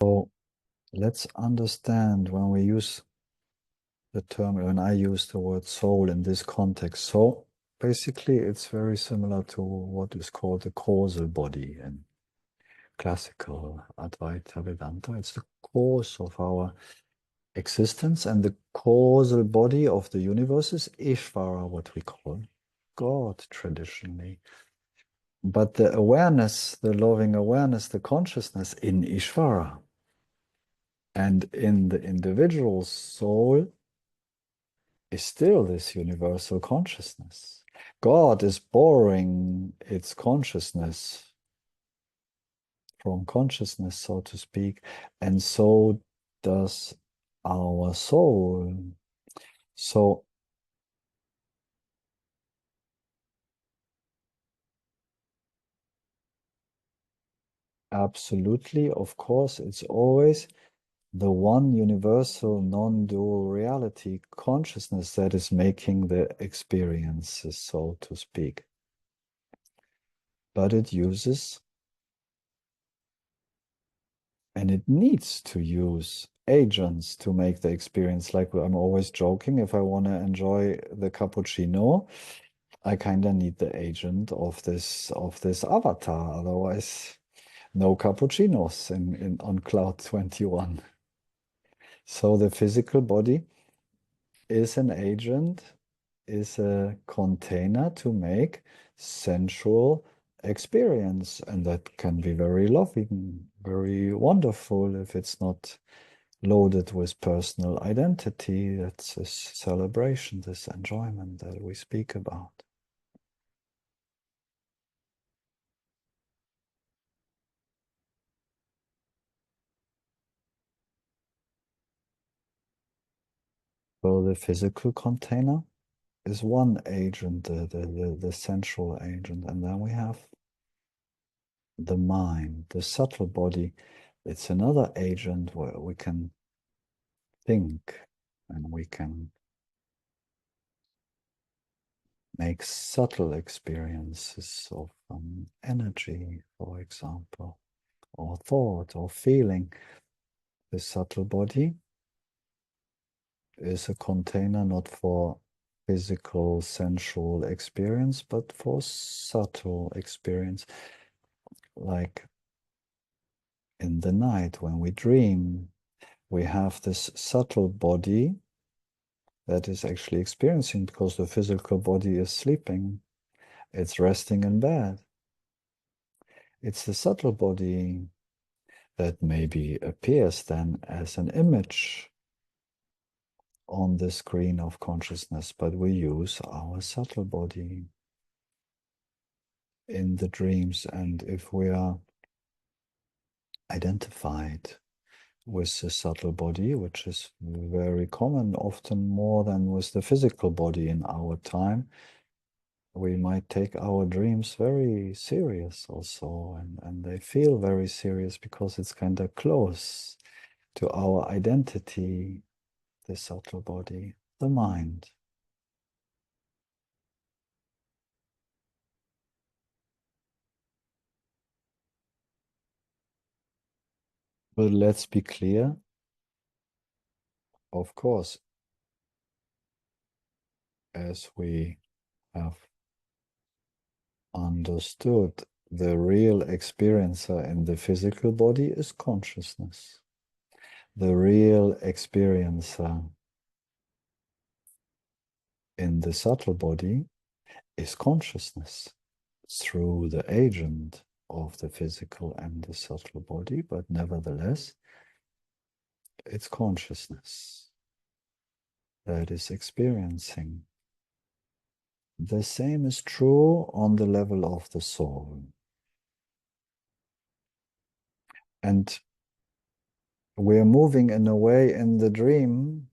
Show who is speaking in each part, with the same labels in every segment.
Speaker 1: So let's understand when we use the term, when I use the word soul in this context. So basically, it's very similar to what is called the causal body in classical Advaita Vedanta. It's the cause of our existence, and the causal body of the universe is Ishvara, what we call God traditionally. But the awareness, the loving awareness, the consciousness in Ishvara and in the individual soul is still this universal consciousness. God is borrowing its consciousness from consciousness, so to speak, and so does our soul. So absolutely, of course, it's always the one universal non-dual reality consciousness that is making the experiences, so to speak. But it uses and it needs to use agents to make the experience. Like I'm always joking, if I want to enjoy the cappuccino, I kind of need the agent of this avatar. Otherwise, no cappuccinos on cloud 21. So the physical body is an agent, is a container to make sensual experience. And that can be very loving, very wonderful if it's not loaded with personal identity. That's this celebration, this enjoyment that we speak about. So the physical container is one agent, the sensual agent, and then we have the mind, the subtle body. It's another agent where we can think and we can make subtle experiences of energy, for example, or thought or feeling. The subtle body is a container not for physical, sensual experience, but for subtle experience. Like in the night when we dream, we have this subtle body that is actually experiencing because the physical body is sleeping. It's resting in bed. It's the subtle body that maybe appears then as an image on the screen of consciousness, but we use our subtle body in the dreams. And if we are identified with the subtle body, which is very common, often more than with the physical body in our time, we might take our dreams very serious also, and they feel very serious because it's kind of close to our identity, the subtle body, the mind. But let's be clear, of course, as we have understood, the real experiencer in the physical body is consciousness. The real experiencer in the subtle body is consciousness through the agent of the physical and the subtle body, but nevertheless, it's consciousness that is experiencing. The same is true on the level of the soul. And we're moving in a way in the dream,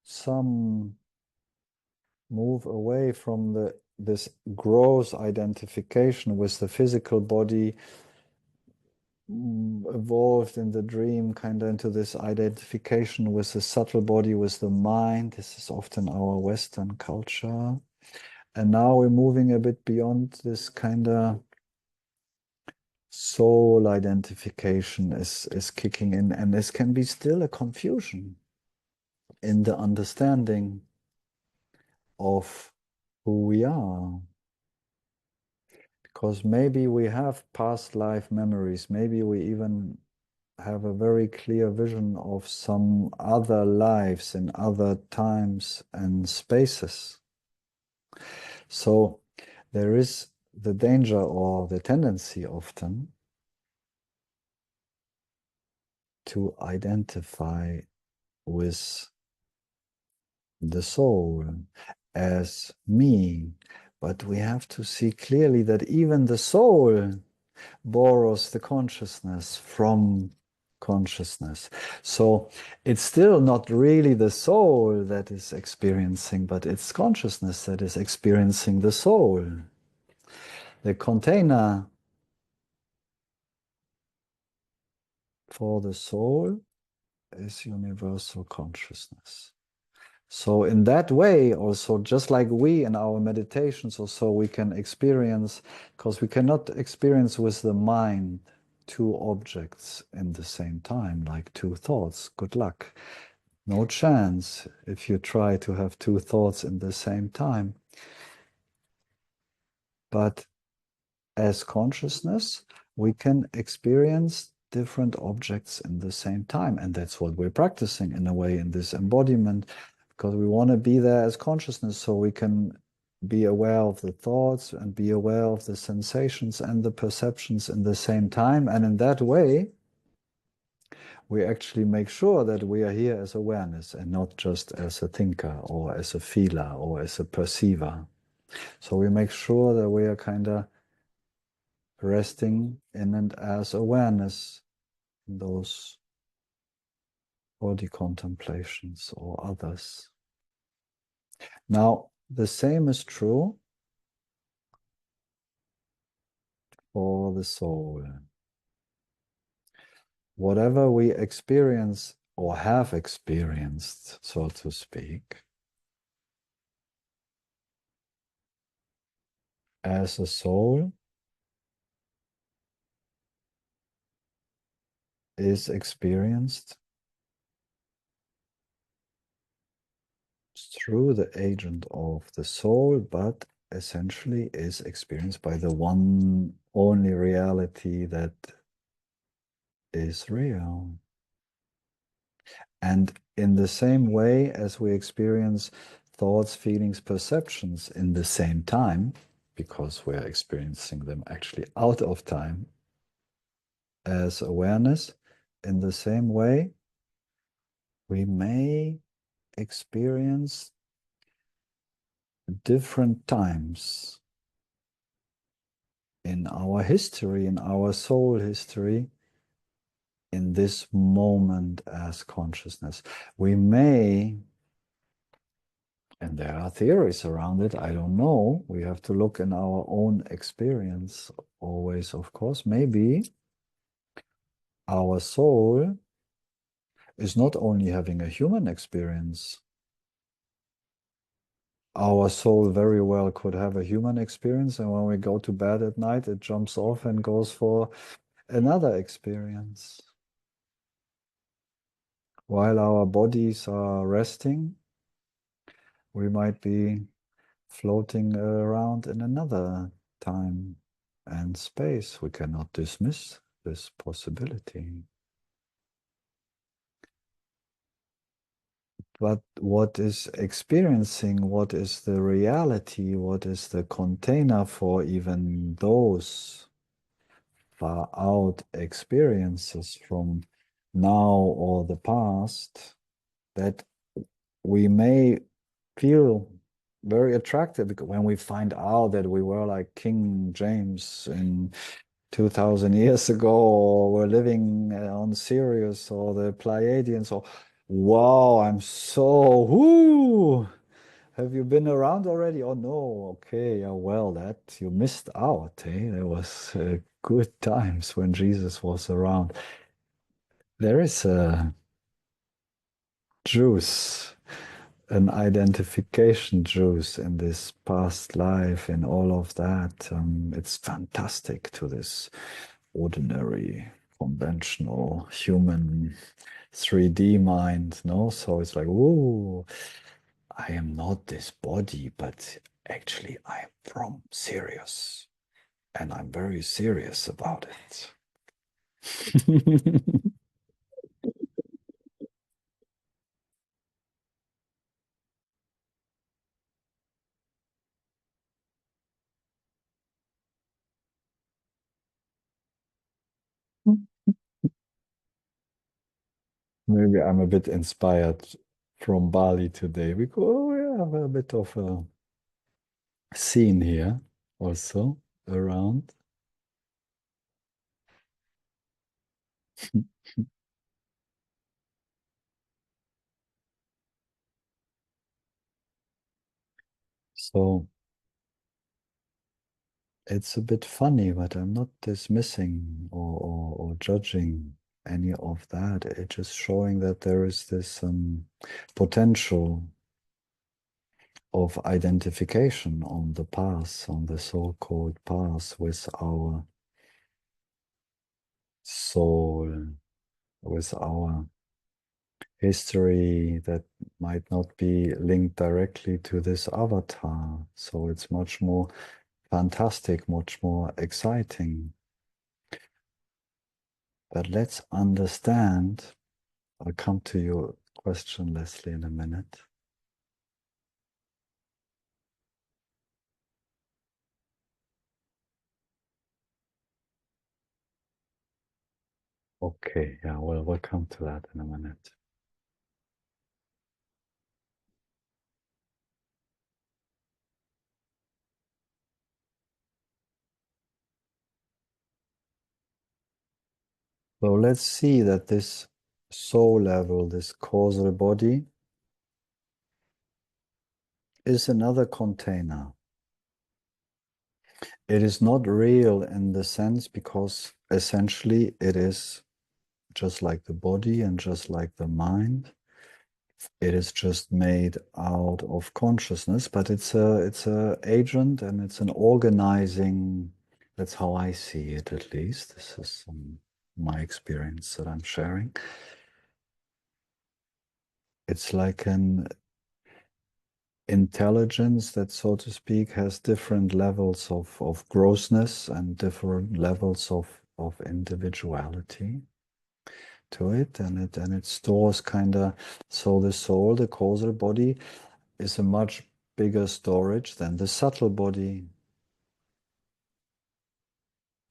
Speaker 1: some move away from this gross identification with the physical body, evolved in the dream kind of into this identification with the subtle body, with the mind. This is often our Western culture. And now we're moving a bit beyond this kind of soul identification is kicking in, and this can be still a confusion in the understanding of who we are. Because maybe we have past life memories, maybe we even have a very clear vision of some other lives in other times and spaces. So there is the danger or the tendency often to identify with the soul as me. But we have to see clearly that even the soul borrows the consciousness from consciousness. So it's still not really the soul that is experiencing, but it's consciousness that is experiencing the soul. The container for the soul is universal consciousness. So in that way, also, just like we in our meditations also, we can experience, because we cannot experience with the mind two objects in the same time, like two thoughts. Good luck. No chance if you try to have two thoughts in the same time. But as consciousness, we can experience different objects in the same time. And that's what we're practicing in a way in this embodiment, because we want to be there as consciousness so we can be aware of the thoughts and be aware of the sensations and the perceptions in the same time. And in that way, we actually make sure that we are here as awareness and not just as a thinker or as a feeler or as a perceiver. So we make sure that we are kind of resting in and as awareness in those body contemplations or others. Now, the same is true for the soul. Whatever we experience or have experienced, so to speak, as a soul is experienced through the agent of the soul, but essentially is experienced by the one only reality that is real. And in the same way as we experience thoughts, feelings, perceptions in the same time, because we're experiencing them actually out of time as awareness, in the same way, we may experience different times in our history, in our soul history, in this moment as consciousness. We may, and there are theories around it, I don't know, we have to look in our own experience always, of course. Maybe our soul is not only having a human experience. Our soul very well could have a human experience, and when we go to bed at night, it jumps off and goes for another experience. While our bodies are resting, we might be floating around in another time and space. We cannot dismiss this possibility. But what is experiencing, what is the reality, what is the container for even those far out experiences from now or the past that we may feel very attractive because when we find out that we were like King James in 2000 years ago, or we're living on Sirius or the Pleiadians, or wow, I'm so whoo. Have you been around already? Oh no, okay, yeah, well, that you missed out, eh? There was good times when Jesus was around. There is a juice, an identification juice in this past life, in all of that. It's fantastic to this ordinary, conventional, human 3D mind, no? So it's like, whoa, I am not this body, but actually I'm from Sirius, and I'm very serious about it. Maybe I'm a bit inspired from Bali today because we have a bit of a scene here also around. So it's a bit funny, but I'm not dismissing or judging any of that. It's just showing that there is this potential of identification on the path, on the so-called path with our soul, with our history that might not be linked directly to this avatar. So it's much more fantastic, much more exciting. But let's understand. I'll come to your question, Leslie, in a minute. Okay, yeah, well, we'll come to that in a minute. So let's see that this soul level, this causal body, is another container. It is not real in the sense because essentially it is just like the body and just like the mind. It is just made out of consciousness, but it's a agent and it's an organizing. That's how I see it, at least. This is my experience that I'm sharing. It's like an intelligence that, so to speak, has different levels of grossness and different levels of individuality to it, and it stores kind of. So the soul, the causal body, is a much bigger storage than the subtle body,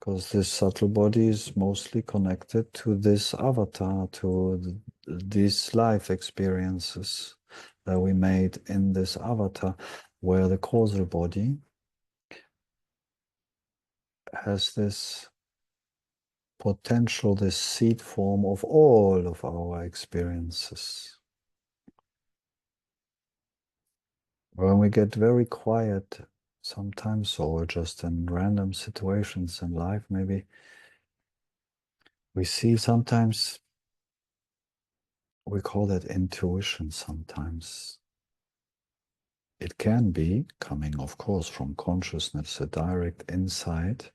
Speaker 1: because this subtle body is mostly connected to this avatar, to these life experiences that we made in this avatar, where the causal body has this potential, this seed form of all of our experiences. When we get very quiet, sometimes, or just in random situations in life, maybe we see sometimes, we call that intuition sometimes. It can be coming, of course, from consciousness, a direct insight,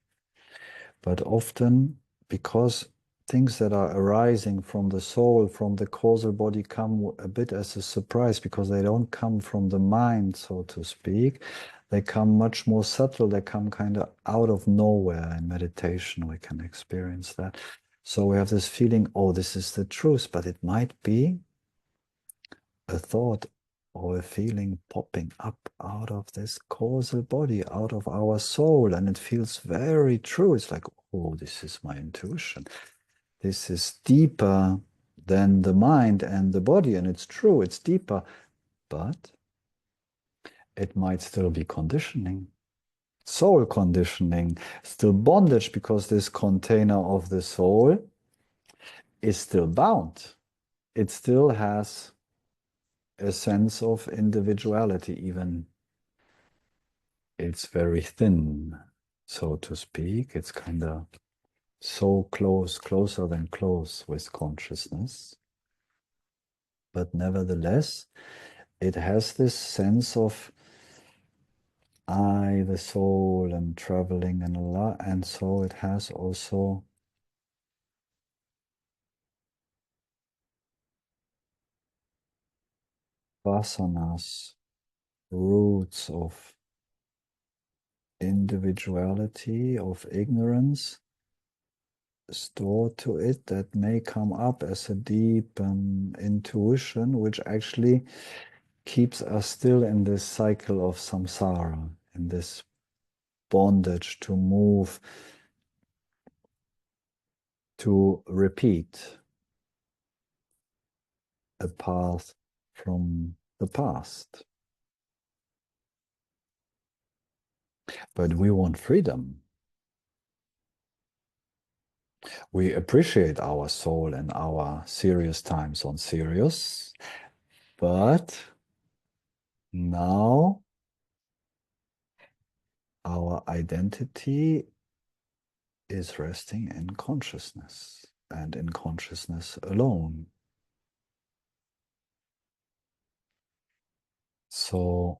Speaker 1: but often because things that are arising from the soul, from the causal body, come a bit as a surprise because they don't come from the mind, so to speak. They come much more subtle. They come kind of out of nowhere. In meditation, we can experience that. So we have this feeling, oh, this is the truth, but it might be a thought or a feeling popping up out of this causal body, out of our soul, and it feels very true. It's like, oh, this is my intuition. This is deeper than the mind and the body, and it's true, it's deeper, but it might still be conditioning, soul conditioning, still bondage, because this container of the soul is still bound. It still has a sense of individuality, even it's very thin, so to speak. It's kind of so close, closer than close with consciousness. But nevertheless, it has this sense of I, the soul, am traveling and Allah. And so it has also vasanas, roots of individuality, of ignorance stored to it that may come up as a deep intuition, which actually keeps us still in this cycle of samsara, in this bondage to move, to repeat a path from the past. But we want freedom. We appreciate our soul and our serious times on Sirius, but now our identity is resting in consciousness and in consciousness alone. So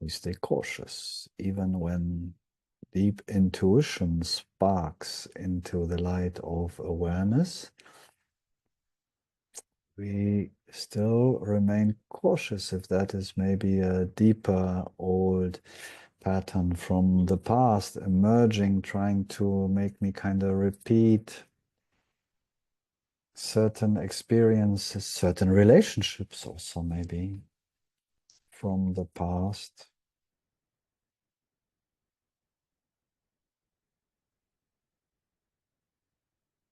Speaker 1: we stay cautious, even when deep intuition sparks into the light of awareness. We still remain cautious if that is maybe a deeper old pattern from the past emerging, trying to make me kind of repeat certain experiences, certain relationships also maybe from the past.